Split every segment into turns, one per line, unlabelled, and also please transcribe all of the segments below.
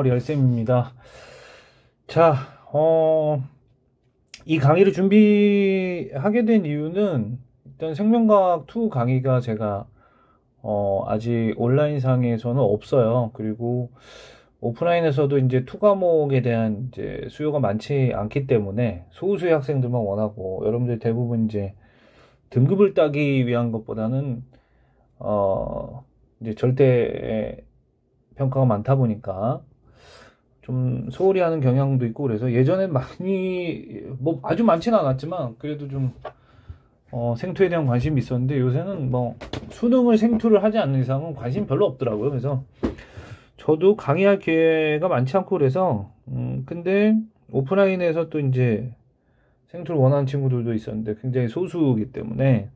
열쌤입니다. 자, 이 강의를 준비하게 된 이유는 일단 생명과학 2 강의가 제가 아직 온라인상에서는 없어요. 그리고 오프라인에서도 이제 2 과목에 대한 이제 수요가 많지 않기 때문에 소수의 학생들만 원하고 여러분들 대부분 이제 등급을 따기 위한 것보다는 이제 절대 평가가 많다 보니까 좀 소홀히 하는 경향도 있고, 그래서 예전엔 많이 뭐 아주 많지는 않았지만 그래도 좀 생투에 대한 관심이 있었는데, 요새는 뭐 수능을 생투를 하지 않는 이상은 관심 별로 없더라고요. 그래서 저도 강의할 기회가 많지 않고, 그래서 근데 오프라인에서 또 이제 생투를 원하는 친구들도 있었는데 굉장히 소수이기 때문에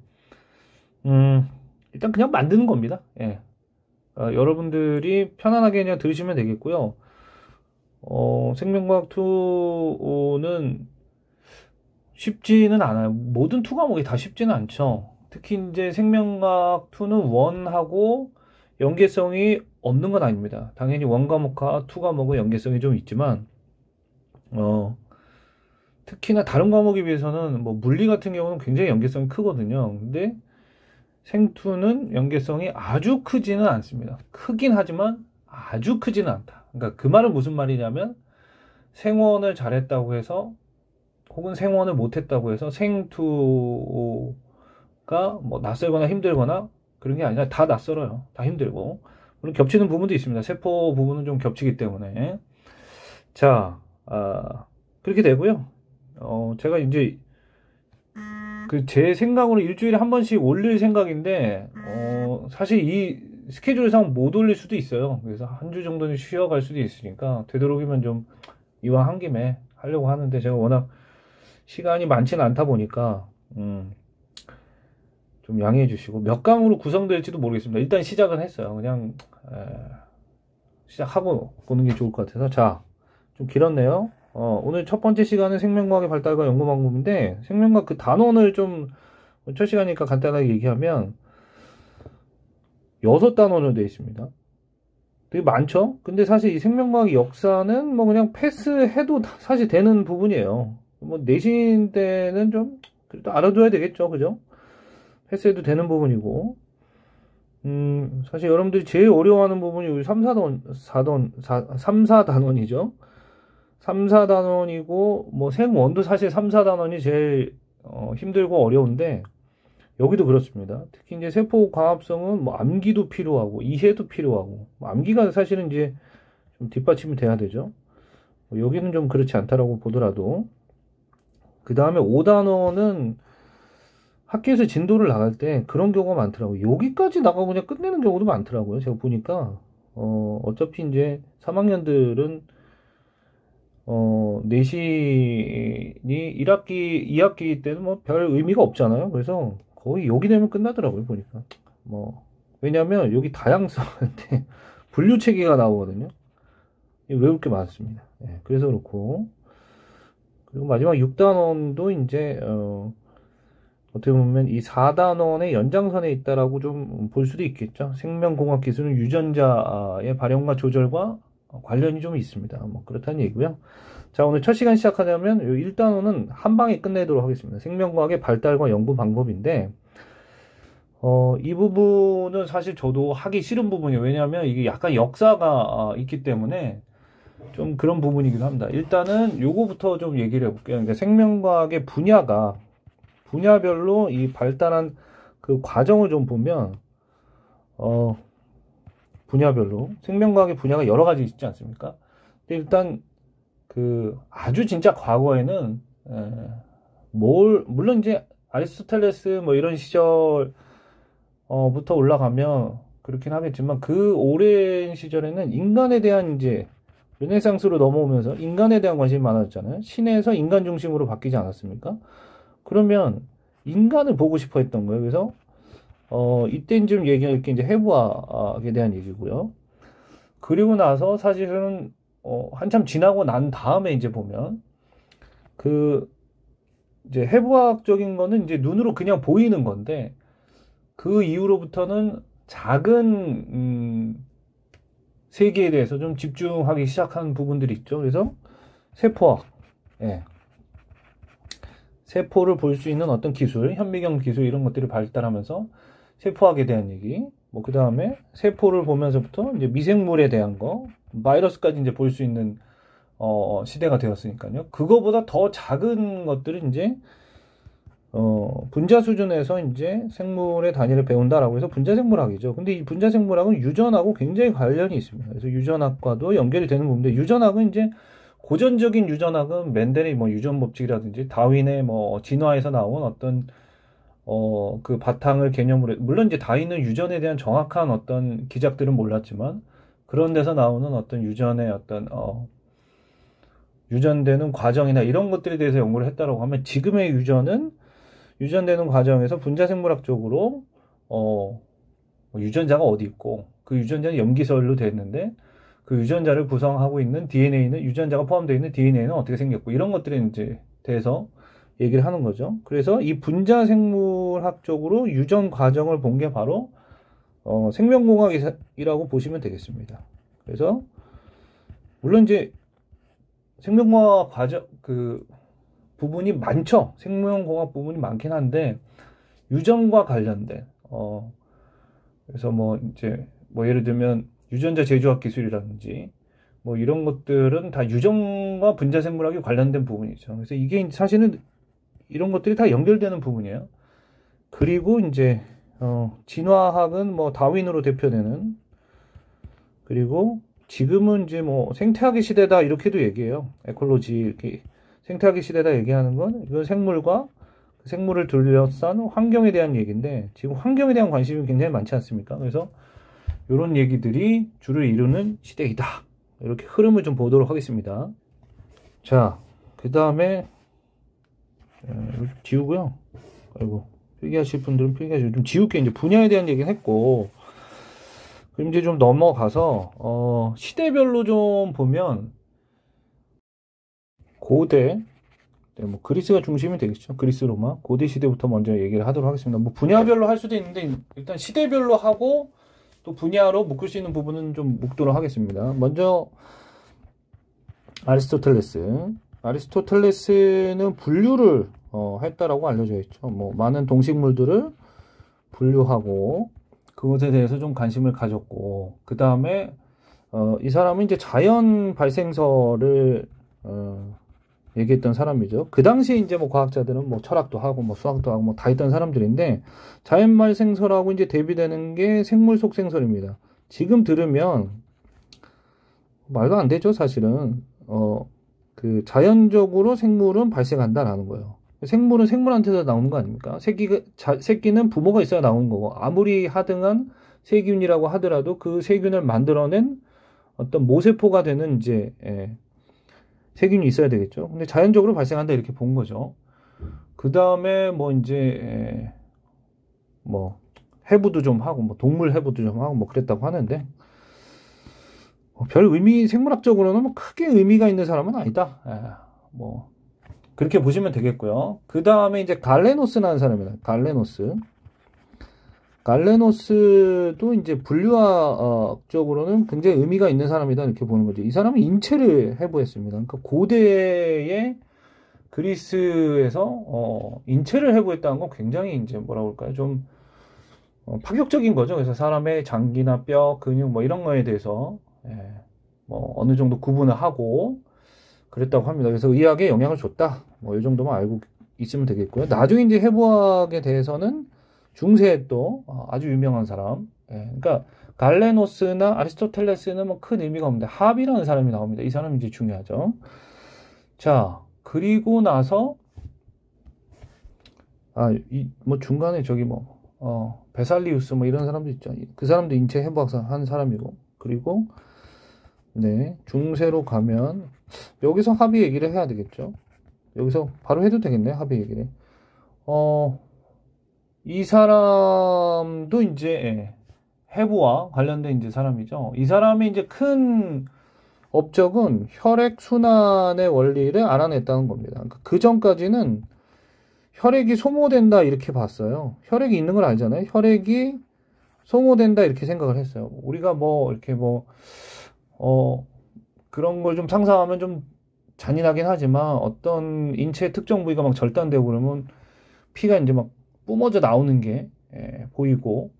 일단 그냥 만드는 겁니다. 예. 여러분들이 편안하게 그냥 들으시면 되겠고요. 생명과학 2는 쉽지는 않아요. 모든 2 과목이 다 쉽지는 않죠. 특히 이제 생명과학 2는 1하고 연계성이 없는 건 아닙니다. 당연히 1 과목과 2 과목은 연계성이 좀 있지만, 특히나 다른 과목에 비해서는 뭐 물리 같은 경우는 굉장히 연계성이 크거든요. 근데 생2는 연계성이 아주 크지는 않습니다. 크긴 하지만 아주 크지는 않다. 그러니까 그 말은 무슨 말이냐면, 생원을 잘했다고 해서 혹은 생원을 못했다고 해서 생2가 뭐 낯설거나 힘들거나 그런 게 아니라 다 낯설어요. 다 힘들고, 물론 겹치는 부분도 있습니다. 세포 부분은 좀 겹치기 때문에. 자, 그렇게 되고요. 제가 이제 제 생각으로 일주일에 한 번씩 올릴 생각인데, 사실 이 스케줄상 못 올릴 수도 있어요. 그래서 한 주 정도는 쉬어갈 수도 있으니까 되도록이면 좀 이왕 한 김에 하려고 하는데, 제가 워낙 시간이 많지는 않다 보니까 좀 양해해 주시고, 몇 강으로 구성될지도 모르겠습니다. 일단 시작은 했어요. 그냥 시작하고 보는 게 좋을 것 같아서. 자, 좀 길었네요. 오늘 첫 번째 시간은 생명과학의 발달과 연구 방법인데, 생명과학 그 단원을 좀 첫 시간이니까 간단하게 얘기하면 6단원으로 되어 있습니다. 되게 많죠? 근데 사실 이 생명과학 역사는 뭐 그냥 패스해도 사실 되는 부분이에요. 뭐 내신 때는 좀 그래도 알아둬야 되겠죠, 그죠? 패스해도 되는 부분이고, 사실 여러분들이 제일 어려워하는 부분이 우리 3, 4단원이죠. 3, 4단원이고, 뭐 생원도 사실 3, 4단원이 제일 힘들고 어려운데, 여기도 그렇습니다. 특히 이제 세포 광합성은 뭐 암기도 필요하고 이해도 필요하고, 뭐 암기가 사실은 이제 좀 뒷받침이 돼야 되죠. 여기는 좀 그렇지 않다라고 보더라도, 그 다음에 5단원은 학교에서 진도를 나갈 때 그런 경우가 많더라고요. 여기까지 나가고 그냥 끝내는 경우도 많더라고요. 제가 보니까 어차피 이제 3학년들은 내신이 1학기, 2학기 때는 뭐 별 의미가 없잖아요. 그래서 거의 여기 되면 끝나더라고요, 보니까. 뭐, 왜냐면 여기 다양성한테 분류 체계가 나오거든요. 외울 게 많습니다. 예, 그래서 그렇고. 그리고 마지막 6단원도 이제, 어떻게 보면 이 4단원의 연장선에 있다라고 좀 볼 수도 있겠죠. 생명공학 기술은 유전자의 발현과 조절과 관련이 좀 있습니다. 뭐 그렇다는 얘기고요. 자, 오늘 첫 시간 시작하려면 1단원은 한 방에 끝내도록 하겠습니다. 생명과학의 발달과 연구 방법인데, 이 부분은 사실 저도 하기 싫은 부분이에요. 왜냐하면 이게 약간 역사가 있기 때문에 좀 그런 부분이기도 합니다. 일단은 요거부터 좀 얘기를 해볼게요. 그러니까 생명과학의 분야별로 이 발달한 그 과정을 좀 보면, 분야별로 생명과학의 분야가 여러 가지 있지 않습니까? 근데 일단 그 아주 진짜 과거에는 물론 이제 아리스토텔레스 뭐 이런 시절 부터 올라가면 그렇긴 하겠지만, 그 오랜 시절에는 인간에 대한 이제 르네상스로 넘어오면서 인간에 대한 관심이 많아졌잖아요. 신에서 인간 중심으로 바뀌지 않았습니까? 그러면 인간을 보고 싶어 했던 거예요. 그래서 이때 좀 얘기할 게 이제 해부학에 대한 얘기고요. 그리고 나서 사실은 한참 지나고 난 다음에 이제 보면 그 이제 해부학적인 거는 이제 눈으로 그냥 보이는 건데, 그 이후로부터는 작은 세계에 대해서 좀 집중하기 시작한 부분들이 있죠. 그래서 세포학, 예. 세포를 볼 수 있는 어떤 기술, 현미경 기술 이런 것들이 발달하면서 세포학에 대한 얘기, 뭐 그 다음에 세포를 보면서부터 이제 미생물에 대한 거, 바이러스까지 이제 볼 수 있는 시대가 되었으니까요. 그거보다 더 작은 것들은 이제 분자 수준에서 이제 생물의 단위를 배운다라고 해서 분자생물학이죠. 근데 이 분자생물학은 유전하고 굉장히 관련이 있습니다. 그래서 유전학과도 연결이 되는 부분인데, 유전학은 이제 고전적인 유전학은 맨델의 뭐 유전 법칙이라든지 다윈의 뭐 진화에서 나온 어떤 그 바탕을 개념으로, 물론 이제 다윈은 유전에 대한 정확한 어떤 기작들은 몰랐지만 그런 데서 나오는 어떤 유전의 어떤 유전되는 과정이나 이런 것들에 대해서 연구를 했다라고 하면, 지금의 유전은 유전되는 과정에서 분자생물학적으로 유전자가 어디 있고 그 유전자는 염기설로 되어 있는데 그 유전자를 구성하고 있는 DNA는, 유전자가 포함되어 있는 DNA는 어떻게 생겼고, 이런 것들에 이제 대해서 얘기를 하는 거죠. 그래서 이 분자생물학적으로 유전 과정을 본 게 바로 생명공학이라고 보시면 되겠습니다. 그래서 물론 이제 생명공학 과정 그 부분이 많죠. 생명공학 부분이 많긴 한데 유전과 관련된 그래서 뭐 이제 뭐 예를 들면 유전자 제조학 기술이라든지 뭐 이런 것들은 다 유전과 분자생물학이 관련된 부분이죠. 그래서 이게 사실은 이런 것들이 다 연결되는 부분이에요. 그리고 이제 진화학은 뭐 다윈으로 대표되는, 그리고 지금은 이제 뭐 생태학의 시대다 이렇게도 얘기해요. 에콜로지 이렇게 생태학의 시대다 얘기하는 건 이건 생물과 그 생물을 둘러싼 환경에 대한 얘기인데, 지금 환경에 대한 관심이 굉장히 많지 않습니까? 그래서 이런 얘기들이 주를 이루는 시대이다. 이렇게 흐름을 좀 보도록 하겠습니다. 자, 그 다음에 지우고요. 아이고, 필기하실 분들은 필기하시고, 좀 지울게. 이제 분야에 대한 얘기는 했고, 그럼 이제 좀 넘어가서 시대별로 좀 보면 고대, 네, 뭐 그리스가 중심이 되겠죠. 그리스 로마 고대 시대부터 먼저 얘기를 하도록 하겠습니다. 뭐 분야별로 할 수도 있는데 일단 시대별로 하고 또 분야로 묶을 수 있는 부분은 좀 묶도록 하겠습니다. 먼저 아리스토텔레스는 분류를 했다라고 알려져 있죠. 뭐 많은 동식물들을 분류하고 그것에 대해서 좀 관심을 가졌고, 그 다음에 이 사람은 이제 자연 발생설을 얘기했던 사람이죠. 그 당시에 이제 뭐 과학자들은 뭐 철학도 하고 뭐 수학도 하고 뭐 다 했던 사람들인데, 자연 발생설하고 이제 대비되는 게 생물 속 생설입니다. 지금 들으면 말도 안 되죠, 사실은. 그 자연적으로 생물은 발생한다라는 거예요. 생물은 생물한테서 나오는 거 아닙니까? 새끼는 부모가 있어야 나오는 거고, 아무리 하등한 세균이라고 하더라도 그 세균을 만들어낸 어떤 모세포가 되는 이제 세균이 있어야 되겠죠. 근데 자연적으로 발생한다 이렇게 본 거죠. 그 다음에 뭐 이제 뭐 해부도 좀 하고 뭐 동물 해부도 좀 하고 뭐 그랬다고 하는데, 별 의미, 생물학적으로는 뭐 크게 의미가 있는 사람은 아니다. 뭐 그렇게 보시면 되겠고요. 그 다음에 이제 갈레노스라는 사람입니다. 갈레노스도 이제 분류학적으로는 굉장히 의미가 있는 사람이다 이렇게 보는 거죠. 이 사람은 인체를 해부했습니다. 그러니까 고대의 그리스에서 인체를 해부했다는 건 굉장히 이제 뭐라고 할까요? 좀 파격적인 거죠. 그래서 사람의 장기나 뼈, 근육 뭐 이런 거에 대해서 뭐 어느 정도 구분을 하고 그랬다고 합니다. 그래서 의학에 영향을 줬다. 뭐 이 정도만 알고 있으면 되겠고요. 나중에 이제 해부학에 대해서는 중세에 또 아주 유명한 사람, 그러니까 갈레노스나 아리스토텔레스는 뭐 큰 의미가 없는데 합이라는 사람이 나옵니다. 이 사람이 이제 중요하죠. 자, 그리고 나서 뭐 중간에 저기 뭐 베살리우스 뭐 이런 사람도 있죠. 그 사람도 인체 해부학 한 사람이고, 그리고 네, 중세로 가면 여기서 합의 얘기를 해야 되겠죠. 여기서 바로 해도 되겠네, 합의 얘기를. 이 사람도 이제 해부와 관련된 이제 사람이죠. 이 사람의 이제 큰 업적은 혈액 순환의 원리를 알아냈다는 겁니다. 그러니까 그 전까지는 혈액이 소모된다 이렇게 봤어요. 혈액이 있는 걸 알잖아요. 혈액이 소모된다 이렇게 생각을 했어요. 우리가 뭐 이렇게 뭐 어, 그런 걸 좀 상상하면 좀 잔인하긴 하지만 어떤 인체의 특정 부위가 막 절단되고 그러면 피가 이제 막 뿜어져 나오는 게 보이고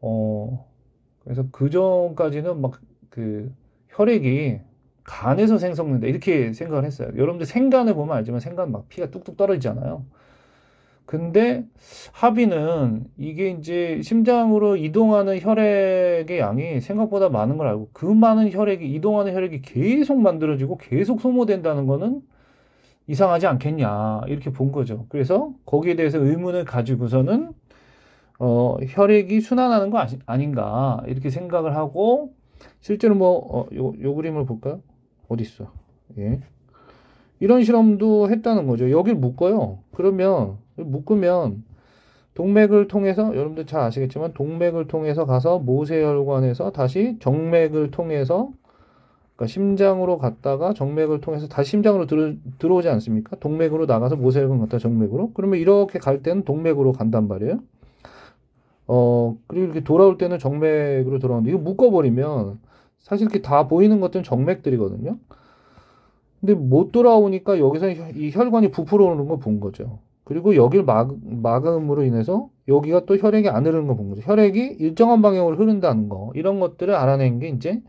어, 그래서 그 전까지는 막 그 혈액이 간에서 생성된다 이렇게 생각을 했어요. 여러분들 생간을 보면 알지만 생간 막 피가 뚝뚝 떨어지잖아요. 근데 합의는 이게 이제 심장으로 이동하는 혈액의 양이 생각보다 많은 걸 알고 그 많은 혈액이 이동하는 혈액이 계속 만들어지고 계속 소모된다는 거는 이상하지 않겠냐 이렇게 본 거죠. 그래서 거기에 대해서 의문을 가지고서는 혈액이 순환하는 거 아닌가 이렇게 생각을 하고 실제로 요 그림을 볼까요? 어디 있어? 예. 이런 실험도 했다는 거죠. 여길 묶어요. 그러면 묶으면 동맥을 통해서 여러분들 잘 아시겠지만 동맥을 통해서 가서 모세혈관에서 다시 정맥을 통해서 그러니까 심장으로 갔다가 정맥을 통해서 다시 심장으로 들어오지 않습니까? 동맥으로 나가서 모세혈관 갔다 정맥으로. 그러면 이렇게 갈 때는 동맥으로 간단 말이에요. 그리고 이렇게 돌아올 때는 정맥으로 돌아오는데 이거 묶어버리면 사실 이렇게 다 보이는 것들은 정맥들이거든요. 근데 못 돌아오니까 여기서 이 혈관이 부풀어 오는 거 본 거죠. 그리고 여길 막음으로 인해서 여기가 또 혈액이 안 흐르는 거 본 거죠. 혈액이 일정한 방향으로 흐른다는 거. 이런 것들을 알아낸 게 이제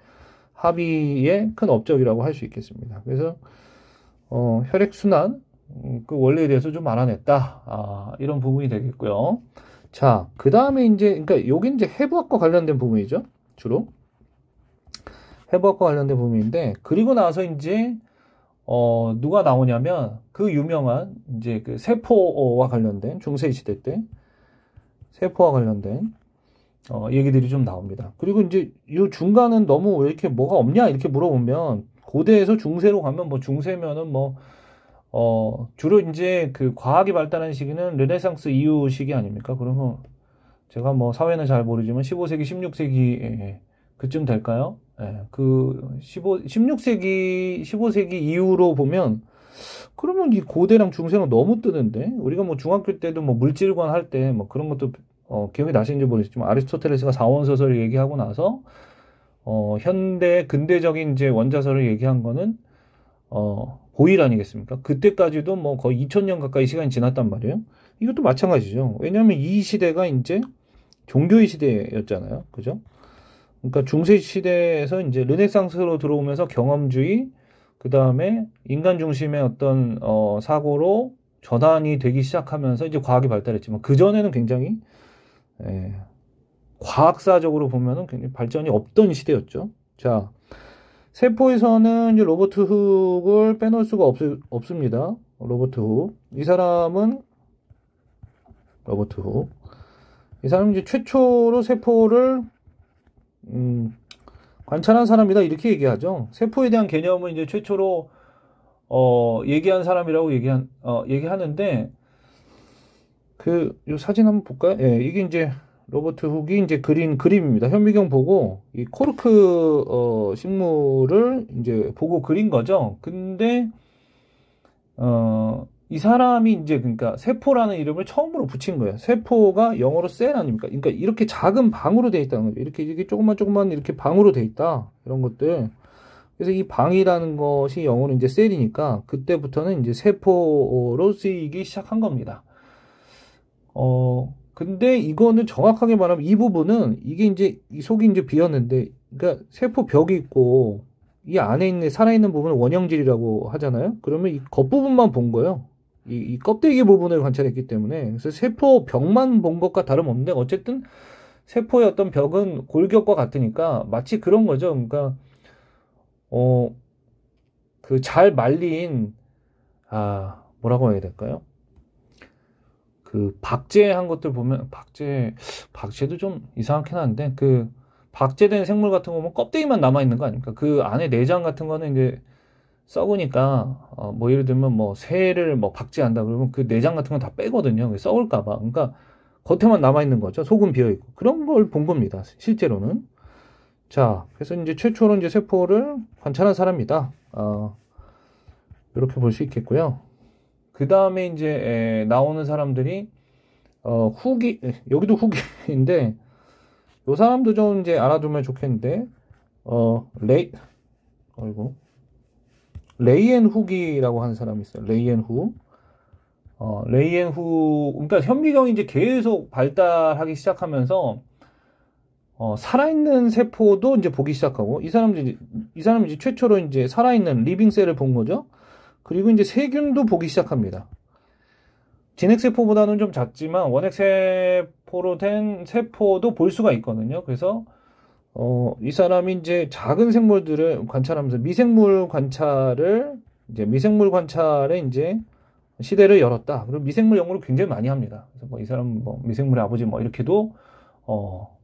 합의의 큰 업적이라고 할 수 있겠습니다. 그래서 혈액순환 그 원리에 대해서 좀 알아냈다. 이런 부분이 되겠고요. 자, 그 다음에 이제 그러니까 여기 이제 해부학과 관련된 부분이죠. 주로 해부학과 관련된 부분인데 그리고 나서 이제 누가 나오냐면 그 유명한 이제 그 세포와 관련된 중세 시대 때 세포와 관련된 얘기들이 좀 나옵니다. 그리고 이제 이 중간은 너무 왜 이렇게 뭐가 없냐 이렇게 물어보면 고대에서 중세로 가면 뭐 중세면은 주로 이제 그 과학이 발달한 시기는 르네상스 이후 시기 아닙니까? 그러면 제가 뭐 사회는 잘 모르지만 15세기, 16세기 그쯤 될까요? 그 16세기, 15세기 이후로 보면 그러면 이 고대랑 중세랑 너무 뜨는데 우리가 뭐 중학교 때도 뭐 물질관 할 때 뭐 그런 것도 기억이 나시는지 모르겠지만 아리스토텔레스가 사원서설을 얘기하고 나서 현대 근대적인 이제 원자설을 얘기한 거는 보일 아니겠습니까? 그때까지도 뭐 거의 2000년 가까이 시간이 지났단 말이에요. 이것도 마찬가지죠. 왜냐하면 이 시대가 이제 종교의 시대였잖아요. 그죠? 그러니까 중세 시대에서 이제 르네상스로 들어오면서 경험주의, 그 다음에 인간 중심의 어떤 사고로 전환이 되기 시작하면서 이제 과학이 발달했지만 그 전에는 굉장히 과학사적으로 보면은 굉장히 발전이 없던 시대였죠. 자, 세포에서는 이제 로버트 훅을 빼놓을 수가 없습니다. 로버트 훅. 이 사람은 로버트 훅. 이 사람은 이제 최초로 세포를 관찰한 사람이다 이렇게 얘기하죠. 세포에 대한 개념을 이제 최초로 얘기한 사람이라고 얘기하는데 요 사진 한번 볼까요? 예, 이게 이제 로버트 훅이 이제 그린 그림입니다. 현미경 보고 이 코르크 식물을 이제 보고 그린 거죠. 근데 이 사람이 이제 그러니까 세포라는 이름을 처음으로 붙인 거예요. 세포가 영어로 셀 아닙니까? 그러니까 이렇게 작은 방으로 돼 있다는 거죠. 이렇게 조금만 이렇게 방으로 돼 있다. 이런 것들. 그래서 이 방이라는 것이 영어로 이제 셀이니까 그때부터는 이제 세포로 쓰이기 시작한 겁니다. 근데 이거는 정확하게 말하면 이 부분은 이게 이제 이 속이 이제 비었는데 그러니까 세포 벽이 있고 이 안에 있는 살아있는 부분을 원형질이라고 하잖아요. 그러면 이 겉부분만 본 거예요. 이 껍데기 부분을 관찰했기 때문에 그래서 세포 벽만 본 것과 다름없는데 어쨌든 세포의 어떤 벽은 골격과 같으니까 마치 그런 거죠. 그러니까 그 잘 말린 뭐라고 해야 될까요? 그 박제한 것들 보면 박제도 좀 이상하긴 한데 그 박제된 생물 같은 거 보면 껍데기만 남아 있는 거 아닙니까? 그 안에 내장 같은 거는 이제 썩으니까 뭐 예를 들면 뭐 새를 뭐 박제한다 그러면 그 내장 같은 건 다 빼거든요. 썩을까 봐. 그러니까 겉에만 남아 있는 거죠. 속은 비어 있고 그런 걸 본 겁니다. 실제로는. 자, 그래서 이제 최초로 이제 세포를 관찰한 사람이다. 이렇게 볼 수 있겠고요. 그 다음에 이제 나오는 사람들이 여기도 훅인데 요 사람도 좀 이제 알아두면 좋겠는데 레이, 아이고, 레이앤 훅이라고 하는 사람이 있어요. 레이앤 훅. 레이앤 훅, 그러니까 현미경이 이제 계속 발달하기 시작하면서, 살아있는 세포도 이제 보기 시작하고, 이 사람이 이제 최초로 이제 살아있는 리빙셀을 본 거죠. 그리고 이제 세균도 보기 시작합니다. 진핵세포보다는 좀 작지만, 원핵세포로 된 세포도 볼 수가 있거든요. 그래서, 이 사람이 이제 작은 생물들을 관찰하면서 미생물 관찰의 이제 시대를 열었다. 그리고 미생물 연구를 굉장히 많이 합니다. 그래서 뭐 이 사람 뭐 미생물의 아버지 뭐 이렇게도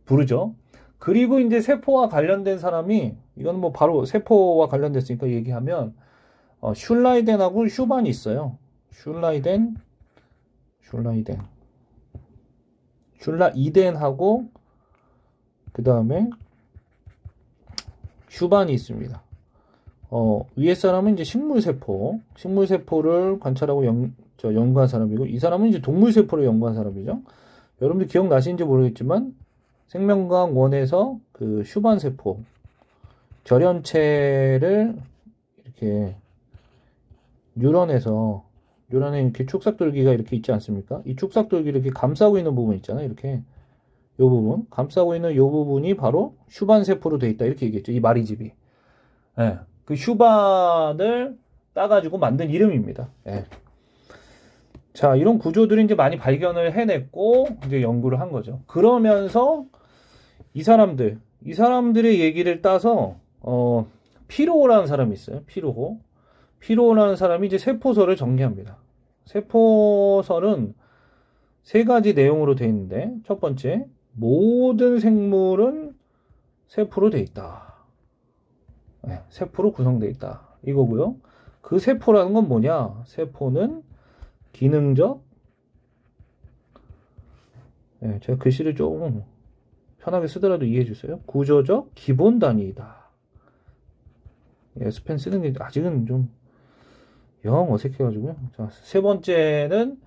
부르죠. 그리고 이제 세포와 관련된 사람이 이건 뭐 바로 세포와 관련됐으니까 얘기하면 슐라이덴하고 슈반이 있어요. 슐라이덴하고 그 다음에 슈반이 있습니다. 위에 사람은 이제 식물세포를 관찰하고 연구한 사람이고, 이 사람은 이제 동물세포를 연구한 사람이죠. 여러분들 기억나시는지 모르겠지만, 생명과학 1에서 그 슈반세포, 절연체를 이렇게 뉴런에 이렇게 축삭돌기가 이렇게 있지 않습니까? 이 축삭돌기를 이렇게 감싸고 있는 부분 있잖아요. 이렇게. 요 부분, 감싸고 있는 요 부분이 바로 슈반세포로 되어 있다. 이렇게 얘기했죠. 이 마리집이. 예. 그 슈반을 따가지고 만든 이름입니다. 예. 자, 이런 구조들이 이제 많이 발견을 해냈고, 이제 연구를 한 거죠. 그러면서 이 사람들의 얘기를 따서, 피로호라는 사람이 있어요. 피로호라는 사람이 이제 세포설을 정리합니다. 세포설은 세 가지 내용으로 되어 있는데, 첫 번째, 모든 생물은 세포로 되어 있다. 네, 세포로 구성되어 있다. 이거고요. 그 세포라는 건 뭐냐? 세포는 기능적, 네, 제가 글씨를 좀 편하게 쓰더라도 이해해 주세요. 구조적 기본 단위이다. S펜 쓰는 게 아직은 좀 영 어색해가지고요. 자, 세 번째는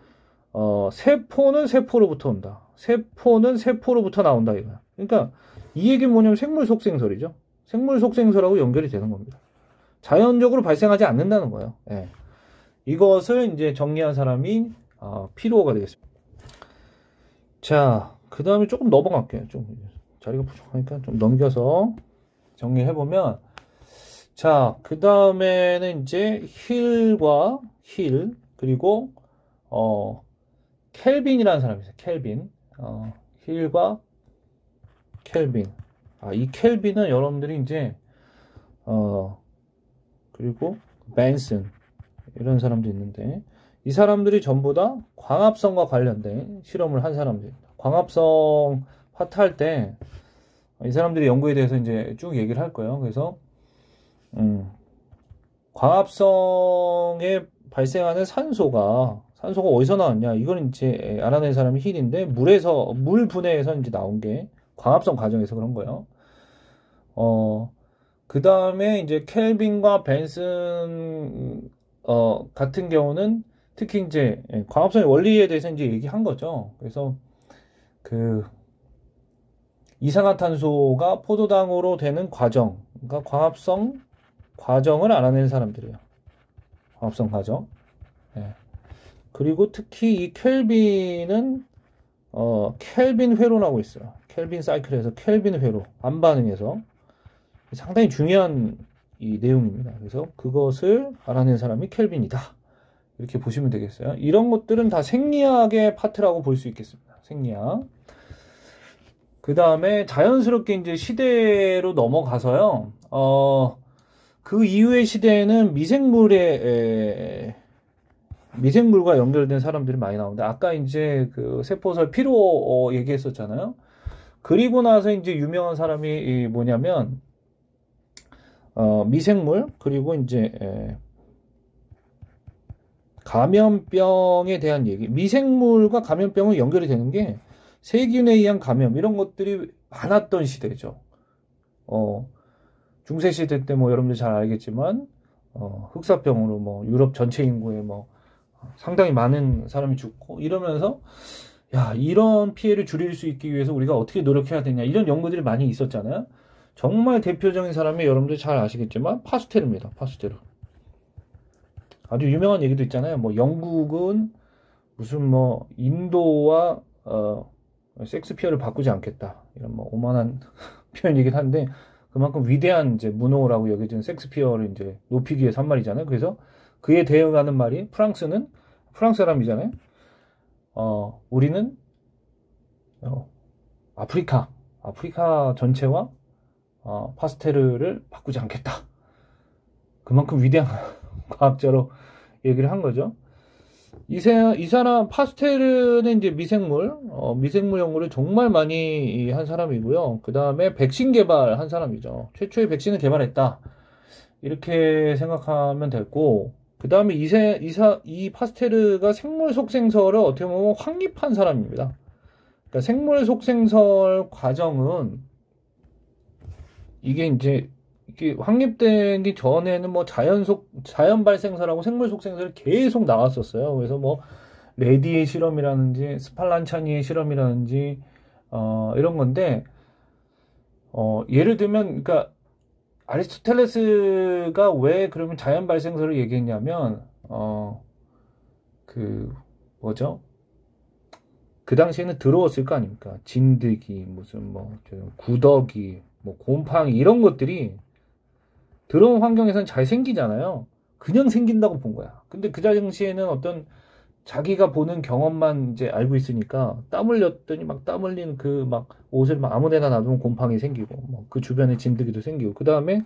세포는 세포로부터 온다. 세포는 세포로부터 나온다 이거야. 그러니까 이 얘기는 뭐냐면 생물 속생설이죠. 생물 속생설하고 연결이 되는 겁니다. 자연적으로 발생하지 않는다는 거예요. 예. 이것을 이제 정리한 사람이 피로호가 되겠습니다. 자, 그 다음에 조금 넘어갈게요. 좀 자리가 부족하니까 좀 넘겨서 정리해보면, 자, 그 다음에는 이제 힐, 그리고 켈빈이라는 사람이 있어요. 켈빈. 힐과 켈빈. 이 켈빈은 여러분들이 이제 그리고 벤슨 이런 사람도 있는데, 이 사람들이 전부 다 광합성과 관련된 실험을 한 사람들입니다. 광합성 파트 할 때 이 사람들의 연구에 대해서 이제 쭉 얘기를 할 거예요. 그래서 광합성에 발생하는 산소가 어디서 나왔냐? 이거는 이제 알아낸 사람이 힐인데, 물 분해에서 이제 나온 게 광합성 과정에서 그런 거예요. 그 다음에 이제 켈빈과 벤슨, 같은 경우는 특히 이제 광합성의 원리에 대해서 이제 얘기한 거죠. 그래서 이산화탄소가 포도당으로 되는 과정, 그러니까 광합성 과정을 알아낸 사람들이에요. 광합성 과정. 예. 그리고 특히 이 켈빈은 켈빈 회로라고 있어요. 켈빈 사이클에서 켈빈 회로 반반응에서 상당히 중요한 이 내용입니다. 그래서 그것을 알아낸 사람이 켈빈이다. 이렇게 보시면 되겠어요. 이런 것들은 다 생리학의 파트라고 볼 수 있겠습니다. 생리학. 그 다음에 자연스럽게 이제 시대로 넘어가서요. 그 이후의 시대에는 미생물과 연결된 사람들이 많이 나오는데, 아까 이제 그 세포설 피로 얘기했었잖아요. 그리고 나서 이제 유명한 사람이 뭐냐면, 미생물, 그리고 이제 감염병에 대한 얘기. 미생물과 감염병은 연결이 되는 게 세균에 의한 감염, 이런 것들이 많았던 시대죠. 중세시대 때 뭐 여러분들 잘 알겠지만, 흑사병으로 뭐 유럽 전체 인구의 뭐 상당히 많은 사람이 죽고 이러면서, 야, 이런 피해를 줄일 수 있기 위해서 우리가 어떻게 노력해야 되냐, 이런 연구들이 많이 있었잖아요. 정말 대표적인 사람이 여러분들 잘 아시겠지만 파스텔입니다. 파스텔. 아주 유명한 얘기도 있잖아요. 뭐 영국은 무슨 뭐 인도와 섹스피어를 바꾸지 않겠다. 이런 뭐 오만한 표현이긴 한데 그만큼 위대한 이제 문호라고 여겨지는 섹스피어를 이제 높이기 위해서 한 말이잖아요. 그래서 그에 대응하는 말이 프랑스는 프랑스 사람이잖아요. 우리는 아프리카 전체와 파스텔을 바꾸지 않겠다. 그만큼 위대한 과학자로 얘기를 한 거죠. 이 사람 파스텔은 이제 미생물 연구를 정말 많이 한 사람이고요. 그 다음에 백신 개발한 사람이죠. 최초의 백신을 개발했다. 이렇게 생각하면 되고, 그 다음에 이 파스테르가 생물 속생설을 어떻게 보면 확립한 사람입니다. 그러니까 생물 속생설 과정은 이게 이제 확립되기 전에는 뭐 자연 발생설하고 생물 속생설이 계속 나왔었어요. 그래서 뭐 레디의 실험이라든지 스팔란차니의 실험이라든지 이런 건데 예를 들면 그러니까 아리스토텔레스가 왜 그러면 자연 발생설을 얘기했냐면 뭐죠? 그 당시에는 들어왔을 거 아닙니까? 진드기, 무슨 뭐 구더기, 뭐 곰팡이 이런 것들이 들어온 환경에서는 잘 생기잖아요. 그냥 생긴다고 본 거야. 근데 그 당시에는 어떤 자기가 보는 경험만 이제 알고 있으니까 땀 흘렸더니 막 땀 흘린 그 막 옷을 막 아무데나 놔두면 곰팡이 생기고 뭐 그 주변에 진드기도 생기고 그 다음에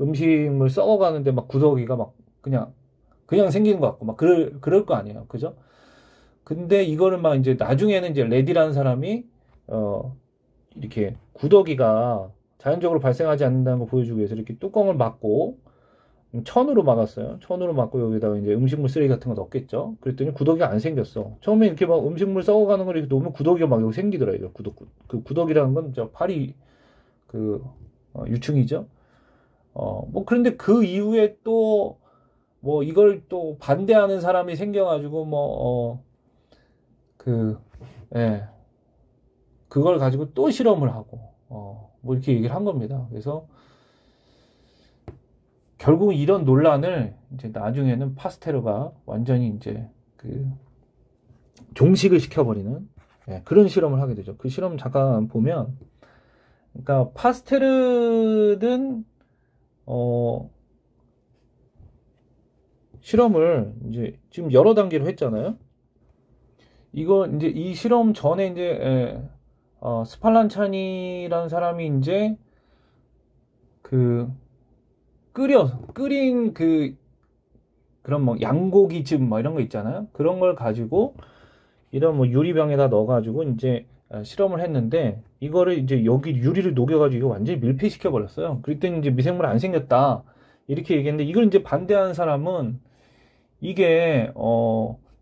음식물 썩어가는데 막 구더기가 막 그냥 생기는 것 같고 막 그럴 거 아니에요. 그죠? 근데 이거를 막 이제 나중에는 이제 레디라는 사람이 이렇게 구더기가 자연적으로 발생하지 않는다는 걸 보여주기 위해서 이렇게 뚜껑을 막고 천으로 막았어요. 천으로 막고 여기다가 이제 음식물 쓰레기 같은 거 넣었겠죠. 그랬더니 구더기가 안 생겼어. 처음에 이렇게 막 음식물 썩어가는 걸 이렇게 놓으면 구더기가 막 여기 생기더라고요. 그 구더기라는 건 저 파리 유충이죠. 뭐 그런데 그 이후에 또 뭐 이걸 또 반대하는 사람이 생겨가지고 그걸 가지고 또 실험을 하고 뭐 이렇게 얘기를 한 겁니다. 그래서 결국 이런 논란을 이제 나중에는 파스테르가 완전히 이제 종식을 시켜버리는 그런 실험을 하게 되죠. 그 실험 잠깐 보면, 그러니까 파스테르는 실험을 이제 지금 여러 단계로 했잖아요. 이거 이제 이 실험 전에 이제 스팔란차니라는 사람이 이제 끓인 그런 뭐 양고기즙 뭐 이런 거 있잖아요. 그런 걸 가지고 이런 뭐 유리병에다 넣어가지고 이제 실험을 했는데 이거를 이제 여기 유리를 녹여가지고 완전히 밀폐시켜 버렸어요. 그랬더니 이제 미생물 안 생겼다 이렇게 얘기했는데 이걸 이제 반대하는 사람은 이게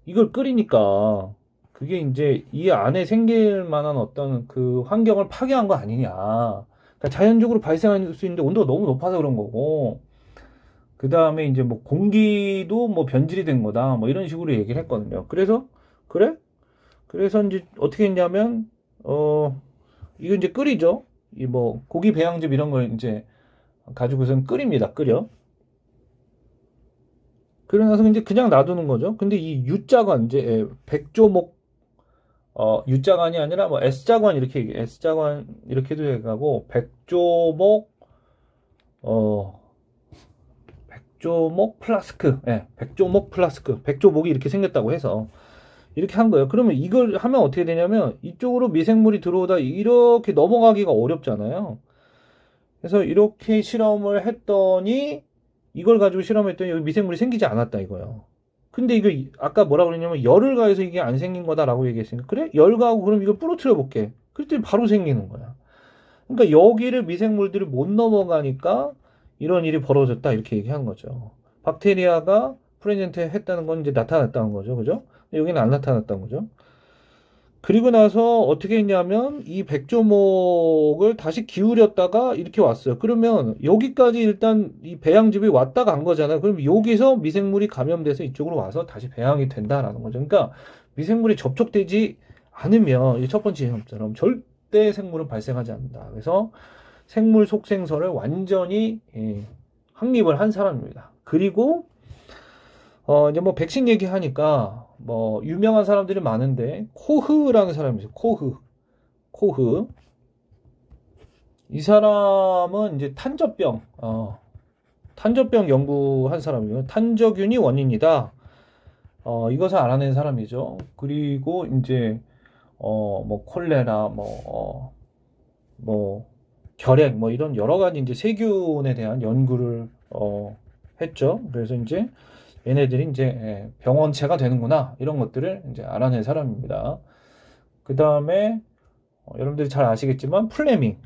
이걸 끓이니까 그게 이제 이 안에 생길 만한 어떤 그 환경을 파괴한 거 아니냐. 그러니까 자연적으로 발생할 수 있는데 온도가 너무 높아서 그런 거고, 그 다음에 이제 뭐 공기도 뭐 변질이 된 거다. 뭐 이런 식으로 얘기를 했거든요. 그래서 이제 어떻게 했냐면, 이거 이제 끓이죠. 이 뭐 고기 배양즙 이런 걸 이제 가지고선 끓입니다. 끓여. 그러나서 이제 그냥 놔두는 거죠. 근데 이 U자관, 이제 백조목, U자관이 아니라 뭐 S자관 S자관 이렇게도 해가고, 백조목 플라스크, 백조목 플라스크, 백조목이 이렇게 생겼다고 해서 이렇게 한 거예요. 그러면 이걸 하면 어떻게 되냐면 이쪽으로 미생물이 들어오다 이렇게 넘어가기가 어렵잖아요. 그래서 이렇게 실험을 했더니 이걸 가지고 실험했더니 여기 미생물이 생기지 않았다 이거예요. 근데 이거 아까 뭐라 그랬냐면 열을 가해서 이게 안 생긴 거다라고 얘기했으니까 그래? 열 가하고 그럼 이걸 부러뜨려 볼게. 그랬더니 바로 생기는 거야. 그러니까 여기를 미생물들이 못 넘어가니까 이런 일이 벌어졌다 이렇게 얘기하는 거죠. 박테리아가 프레젠트 했다는 건 이제 나타났다는 거죠. 그죠? 여기는 안 나타났다는 거죠. 그리고 나서 어떻게 했냐면 이 백조목을 다시 기울였다가 이렇게 왔어요. 그러면 여기까지 일단 이 배양즙이 왔다 간 거잖아요. 그럼 여기서 미생물이 감염돼서 이쪽으로 와서 다시 배양이 된다라는 거죠. 그러니까 미생물이 접촉되지 않으면 이 첫 번째 실험처럼 절대 생물은 발생하지 않는다. 그래서 생물 속생설을 완전히 확립을 한 사람입니다. 그리고 이제 뭐 백신 얘기하니까 뭐 유명한 사람들이 많은데 코흐라는 사람이 있어요. 코흐. 이 사람은 이제 탄저병 연구한 사람이에요. 탄저균이 원인이다. 이것을 알아낸 사람이죠. 그리고 이제 뭐 콜레라, 뭐 결핵, 뭐 이런 여러 가지 이제 세균에 대한 연구를 했죠. 그래서 이제 얘네들이 이제 병원체가 되는구나 이런 것들을 이제 알아낸 사람입니다. 그 다음에 여러분들이 잘 아시겠지만 플레밍,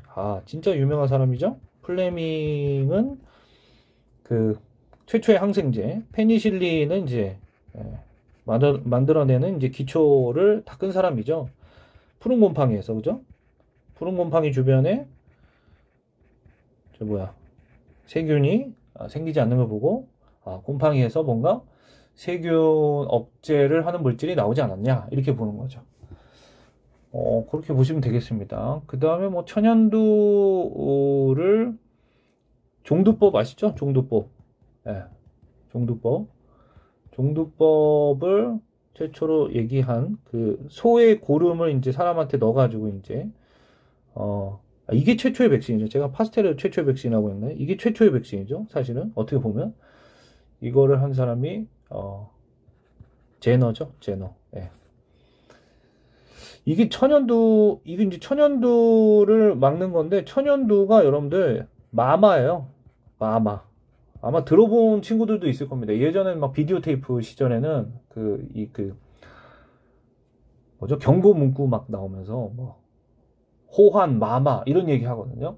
진짜 유명한 사람이죠. 플레밍은 그 최초의 항생제 페니실린은 이제 만들어내는 이제 기초를 닦은 사람이죠. 푸른 곰팡이에서, 그죠? 푸른 곰팡이 주변에 세균이 생기지 않는 걸 보고 곰팡이에서 뭔가 세균 억제를 하는 물질이 나오지 않았냐 이렇게 보는 거죠. 그렇게 보시면 되겠습니다. 그 다음에 뭐 천연두를 종두법 아시죠? 종두법. 종두법을 최초로 얘기한 그 소의 고름을 이제 사람한테 넣어가지고 이제 이게 최초의 백신이죠. 제가 파스텔을 최초의 백신이라고 했나요? 이게 최초의 백신이죠. 사실은 어떻게 보면 이거를 한 사람이 제너죠. 제너. 이게 이제 천연두를 막는 건데, 천연두가 여러분들 마마예요. 마마. 아마 들어본 친구들도 있을 겁니다. 예전에는 막 비디오 테이프 시절에는 경고 문구 막 나오면서 뭐 호환 마마 이런 얘기 하거든요.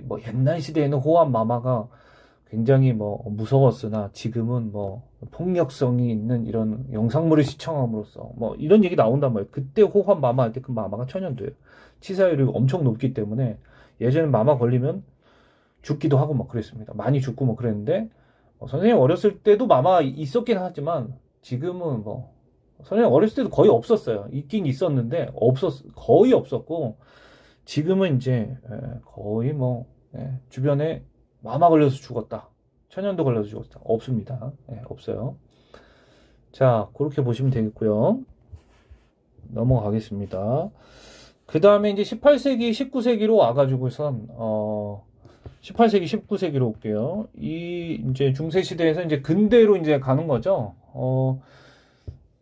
뭐 옛날 시대에는 호환 마마가 굉장히 뭐 무서웠으나 지금은 뭐 폭력성이 있는 이런 영상물을 시청함으로써 뭐 이런 얘기 나온단 말이에요. 그때 호환 마마 할 때 그 마마가 천연두예요. 치사율이 엄청 높기 때문에 예전에 마마 걸리면 죽기도 하고 막 그랬습니다. 많이 죽고 뭐 그랬는데 선생님 어렸을 때도 마마 있었긴 하지만 지금은 뭐 선생님 어렸을 때도 거의 없었어요. 있긴 있었는데 거의 없었고 지금은 이제 거의 뭐 주변에 마마 걸려서 죽었다, 천연두 걸려서 죽었다 없습니다. 없어요. 자, 그렇게 보시면 되겠고요. 넘어가겠습니다. 그 다음에 이제 18세기 19세기로 와가지고선 18세기 19세기로 올게요. 이제 중세 시대에서 이제 근대로 이제 가는 거죠.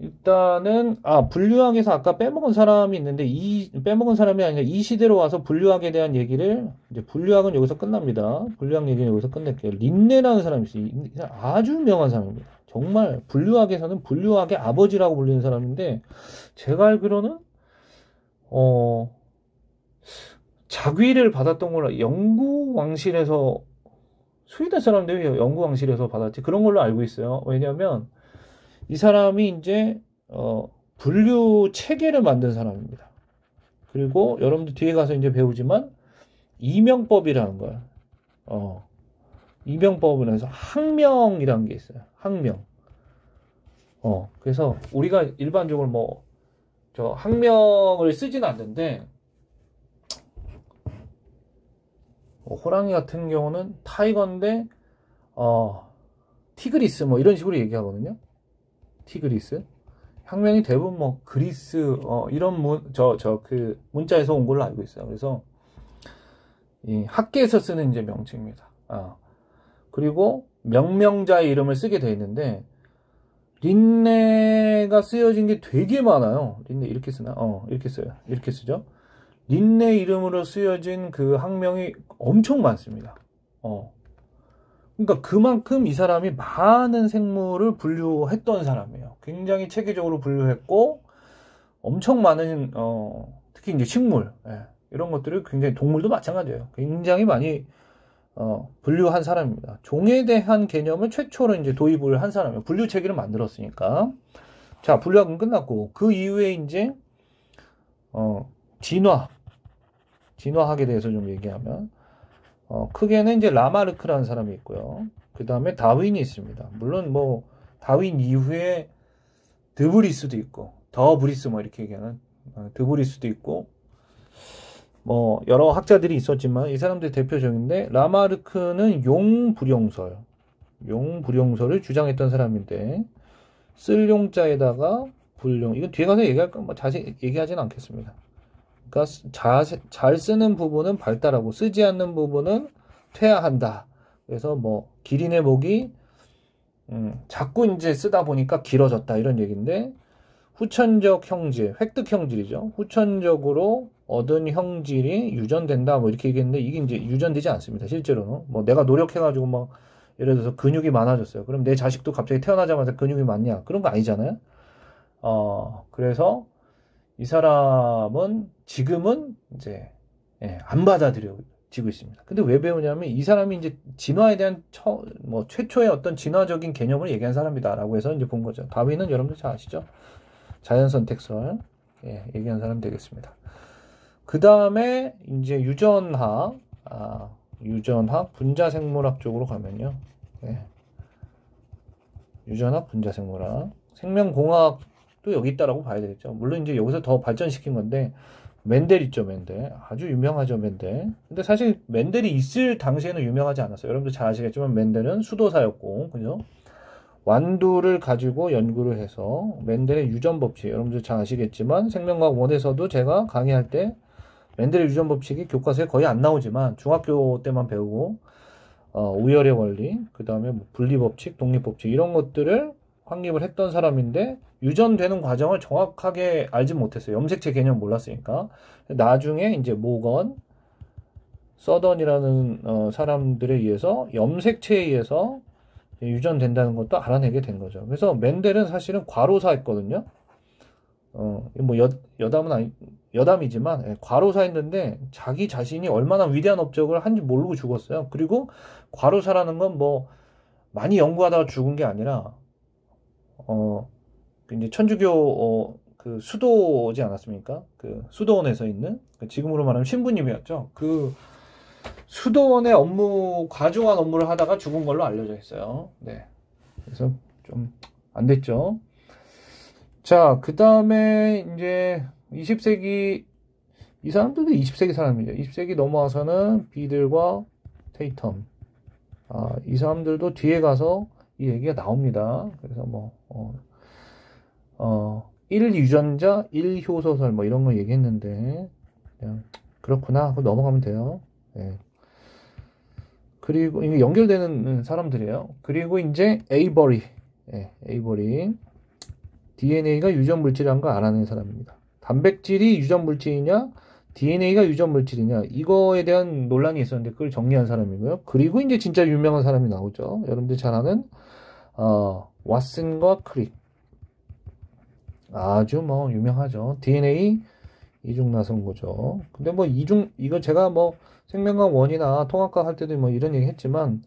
일단은 분류학에서 아까 빼먹은 사람이 있는데 빼먹은 사람이 아니라 이 시대로 와서 분류학에 대한 얘기를 이제 분류학은 여기서 끝납니다. 분류학 얘기는 여기서 끝낼게요. 린네라는 사람이 있어요. 아주 유명한 사람입니다. 정말 분류학에서는 분류학의 아버지라고 불리는 사람인데 제가 알기로는 자귀를 받았던 걸로 영구 왕실에서 스웨덴 사람들이 영구 왕실에서 받았지 그런 걸로 알고 있어요. 왜냐하면 이 사람이 이제 분류 체계를 만든 사람입니다. 그리고 여러분들 뒤에 가서 이제 배우지만 이명법이라는 걸 이명법을 해서 학명이라는 게 있어요. 학명. 그래서 우리가 일반적으로 저 학명을 쓰지는 않는데 호랑이 같은 경우는 타이거인데 티그리스 뭐 이런 식으로 얘기하거든요. 티그리스. 학명이 대부분 그리스 이런 그 문자에서 온 걸로 알고 있어요. 그래서 이 학계에서 쓰는 이제 명칭입니다. 그리고 명명자의 이름을 쓰게 돼 있는데 린네가 쓰여진 게 되게 많아요. 린네 이렇게 쓰나? 이렇게 써요. 이렇게 쓰죠. 린네 이름으로 쓰여진 그 학명이 엄청 많습니다. 그러니까 그만큼 이 사람이 많은 생물을 분류했던 사람이에요. 굉장히 체계적으로 분류했고 엄청 많은 특히 이제 식물 이런 것들을 굉장히 동물도 마찬가지예요. 굉장히 많이 분류한 사람입니다. 종에 대한 개념을 최초로 이제 도입을 한 사람이에요. 분류 체계를 만들었으니까. 자, 분류학은 끝났고 그 이후에 이제 진화학에 대해서 좀 얘기하면 크게는 이제 라마르크라는 사람이 있고요. 그 다음에 다윈이 있습니다. 물론 다윈 이후에 드브리스도 있고, 더 브리스 이렇게 얘기하는 드브리스도 있고, 뭐 여러 학자들이 있었지만 이 사람들이 대표적인데 라마르크는 용불용설을 주장했던 사람인데 쓸 용자에다가 불용 이건 뒤에 가서 얘기할 건 뭐 자세히 얘기하지는 않겠습니다. 그러니까 잘 쓰는 부분은 발달하고 쓰지 않는 부분은 퇴화한다. 그래서 뭐 기린의 목이 자꾸 이제 쓰다 보니까 길어졌다 이런 얘기인데 후천적 형질, 획득 형질이죠. 후천적으로 얻은 형질이 유전된다 뭐 이렇게 얘기했는데 이게 이제 유전되지 않습니다. 실제로는 뭐 내가 노력해가지고 뭐 예를 들어서 근육이 많아졌어요. 그럼 내 자식도 갑자기 태어나자마자 근육이 많냐? 그런 거 아니잖아요. 그래서 이 사람은 지금은 이제 안 받아들여지고 있습니다. 근데 왜 배우냐면 이 사람이 이제 진화에 대한 최초의 어떤 진화적인 개념을 얘기한 사람이다라고 해서 이제 본 거죠. 다윈은 여러분들 잘 아시죠? 자연선택설 얘기한 사람 되겠습니다. 그 다음에 이제 유전학 분자생물학 쪽으로 가면요. 유전학 분자생물학 생명공학도 여기 있다라고 봐야 되겠죠. 물론 이제 여기서 더 발전시킨 건데 멘델 있죠. 멘델 아주 유명하죠. 멘델. 근데 사실 멘델이 있을 당시에는 유명하지 않았어요. 여러분들 잘 아시겠지만 멘델은 수도사였고 그죠? 완두를 가지고 연구를 해서 멘델의 유전 법칙 여러분들 잘 아시겠지만 생명과학 원에서도 제가 강의할 때 멘델의 유전 법칙이 교과서에 거의 안 나오지만 중학교 때만 배우고 우열의 원리 그 다음에 뭐 분리 법칙, 독립 법칙 이런 것들을 확립을 했던 사람인데 유전되는 과정을 정확하게 알지 못했어요. 염색체 개념 몰랐으니까. 나중에 이제 모건, 서던이라는 사람들에 의해서 염색체에 의해서 유전된다는 것도 알아내게 된 거죠. 그래서 멘델은 사실은 과로사했거든요. 뭐 여담이지만 과로사했는데 자기 자신이 얼마나 위대한 업적을 한지 모르고 죽었어요. 그리고 과로사라는 건 뭐 많이 연구하다가 죽은 게 아니라 이제 천주교 그 수도지 않았습니까? 그 수도원에서 있는 지금으로 말하면 신부님이었죠. 그 수도원의 과중한 업무를 하다가 죽은 걸로 알려져 있어요. 네. 그래서 좀 안 됐죠. 자, 그 다음에 이제 20세기, 이 사람들도 20세기 사람이죠. 20세기 넘어와서는 비들과 테이텀. 이 사람들도 뒤에 가서 이 얘기가 나옵니다. 그래서 뭐, 1유전자, 1효소설 뭐 이런 거 얘기했는데, 그냥 그렇구나 하고 넘어가면 돼요. 네. 그리고 이게 연결되는 사람들이에요. 그리고 이제 에이버리. DNA가 유전 물질이라는 걸 알아낸 사람입니다. 단백질이 유전 물질이냐, DNA가 유전 물질이냐 이거에 대한 논란이 있었는데 그걸 정리한 사람이고요. 그리고 이제 진짜 유명한 사람이 나오죠. 여러분들 잘 아는 왓슨과 크릭. 아주 뭐 유명하죠. DNA 이중나선고죠. 근데 뭐 이거 제가 뭐 생명과학 원이나 통합과학 할 때도 뭐 이런 얘기 했지만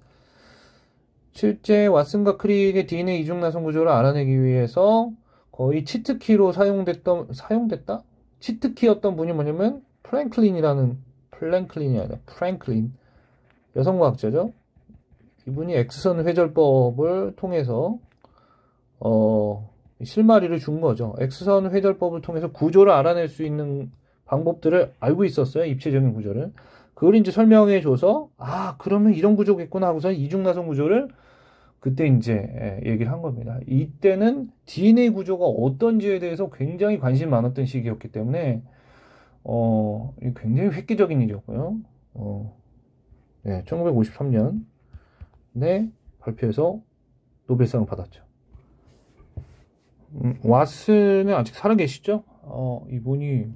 실제 왓슨과 크릭의 DNA 이중나선 구조를 알아내기 위해서 거의 치트키로 사용됐다? 치트키였던 분이 뭐냐면 프랭클린이 아니라 프랭클린 여성과학자죠. 이분이 X선 회절법을 통해서 실마리를 준 거죠. X선 회절법을 통해서 구조를 알아낼 수 있는 방법들을 알고 있었어요. 입체적인 구조를. 그걸 이제 설명해 줘서 그러면 이런 구조겠구나 하고서 이중나선 구조를 그때 이제 얘기를 한 겁니다. 이때는 DNA 구조가 어떤지에 대해서 굉장히 관심이 많았던 시기였기 때문에 굉장히 획기적인 일이었고요. 1953년에 발표해서 노벨상을 받았죠. 왓슨은 아직 살아계시죠? 이분이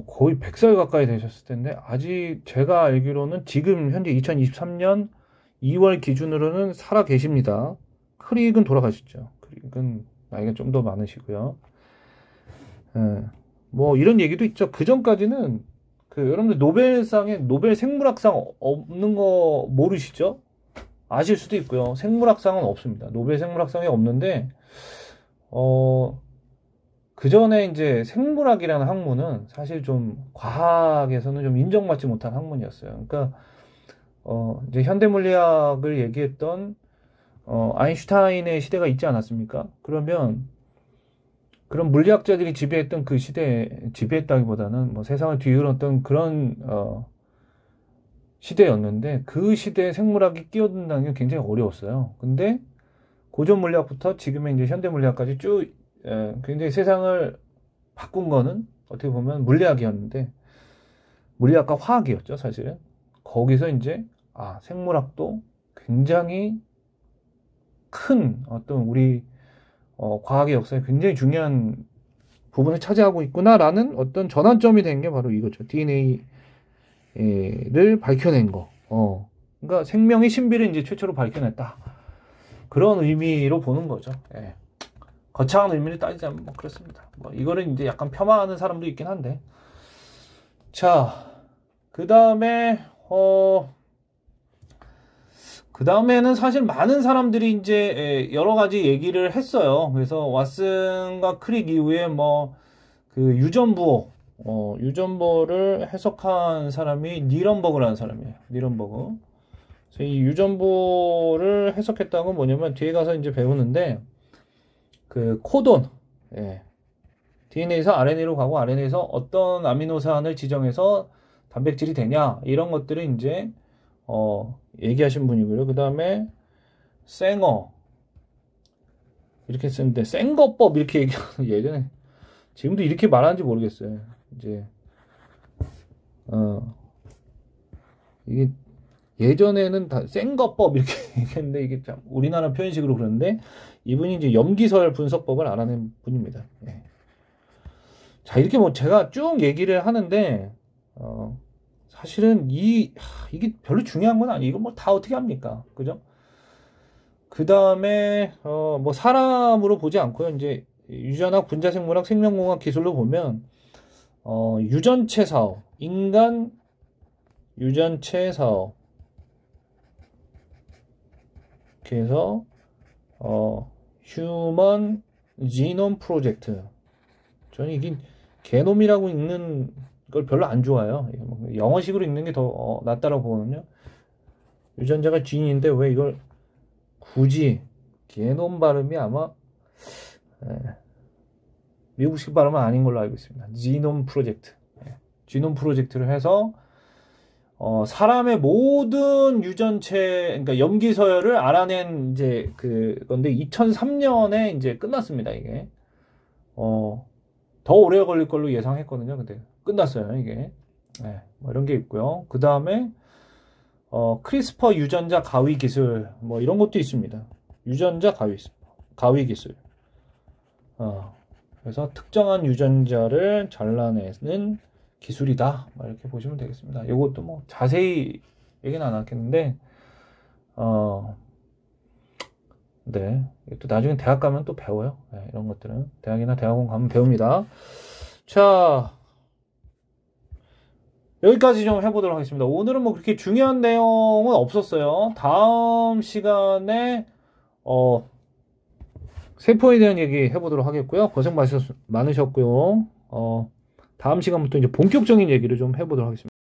거의 100살 가까이 되셨을 텐데 아직 제가 알기로는 지금 현재 2023년 2월 기준으로는 살아 계십니다. 크릭은 돌아가셨죠. 크릭은 나이가 좀 더 많으시고요. 뭐 이런 얘기도 있죠. 그 전까지는 여러분들 노벨 생물학상 없는 거 모르시죠? 아실 수도 있고요. 생물학상은 없습니다. 노벨 생물학상이 없는데 그 전에 이제 생물학이라는 학문은 사실 좀 과학에서는 좀 인정받지 못한 학문이었어요. 그러니까 이제 현대물리학을 얘기했던 아인슈타인의 시대가 있지 않았습니까? 그러면 그런 물리학자들이 지배했던 그 시대에, 지배했다기보다는 뭐 세상을 뒤흔었던 그런 시대였는데, 그 시대에 생물학이 끼어든다는 게 굉장히 어려웠어요. 근데 고전 물리학부터 지금의 이제 현대 물리학까지 쭉 굉장히 세상을 바꾼 거는 어떻게 보면 물리학이었는데, 물리학과 화학이었죠, 사실은. 거기서 이제 생물학도 굉장히 큰 어떤 우리 과학의 역사에 굉장히 중요한 부분을 차지하고 있구나라는 어떤 전환점이 된 게 바로 이거죠. DNA를 밝혀낸 거. 그러니까 생명의 신비를 이제 최초로 밝혀냈다. 그런 의미로 보는 거죠. 예. 거창한 의미를 따지자면 뭐 그렇습니다. 뭐 이거를 이제 약간 폄하하는 사람도 있긴 한데. 자, 그 다음에는 사실 많은 사람들이 이제 여러 가지 얘기를 했어요. 그래서 왓슨과 크릭 이후에 뭐 그 유전보를 해석한 사람이 니런버그라는 사람이에요. 니런버그. 그래서 이 유전보를 해석했다는 건 뭐냐면 뒤에 가서 이제 배우는데 그 코돈, DNA에서 RNA로 가고 RNA에서 어떤 아미노산을 지정해서 단백질이 되냐 이런 것들을 이제 얘기하신 분이고요. 그 다음에 생어 이렇게 쓰는데 생거법 이렇게 얘기하는 예전에 지금도 이렇게 말하는지 모르겠어요. 이제 이게 예전에는 다 생거법 이렇게 얘기했는데 이게 참 우리나라 표현식으로 그러는데 이분이 이제 염기설 분석법을 알아낸 분입니다. 예. 자, 이렇게 뭐 제가 쭉 얘기를 하는데 사실은 이게 별로 중요한 건 아니에요. 이거 뭐 다 어떻게 합니까? 그죠? 그 다음에 뭐 사람으로 보지 않고요. 이제 유전학, 분자생물학, 생명공학 기술로 보면 유전체 사업, 인간 유전체 사업 그래서 휴먼 지놈 프로젝트. 저는 이게 게놈이라고 읽는 걸 별로 안 좋아해요. 영어식으로 읽는 게 더 낫다라고 보거든요. 유전자가 지인인데 왜 이걸 굳이 게놈 발음이 아마 미국식 발음은 아닌 걸로 알고 있습니다. 지놈 프로젝트. 지놈 프로젝트를 해서 사람의 모든 유전체, 그러니까 염기서열을 알아낸 이제 그건데 2003년에 이제 끝났습니다. 이게 더 오래 걸릴 걸로 예상했거든요. 근데 끝났어요. 이게 뭐 이런 게 있고요. 그 다음에 크리스퍼 유전자 가위 기술 뭐 이런 것도 있습니다. 유전자 가위 기술. 그래서 특정한 유전자를 잘라내는 기술이다. 이렇게 보시면 되겠습니다. 이것도 뭐 자세히 얘기는 안 하겠는데, 네. 또 나중에 대학 가면 또 배워요. 이런 것들은. 대학이나 대학원 가면 배웁니다. 자, 여기까지 좀 해보도록 하겠습니다. 오늘은 뭐 그렇게 중요한 내용은 없었어요. 다음 시간에, 세포에 대한 얘기 해보도록 하겠고요. 고생 많으셨고요. 다음 시간부터 이제 본격적인 얘기를 좀 해보도록 하겠습니다.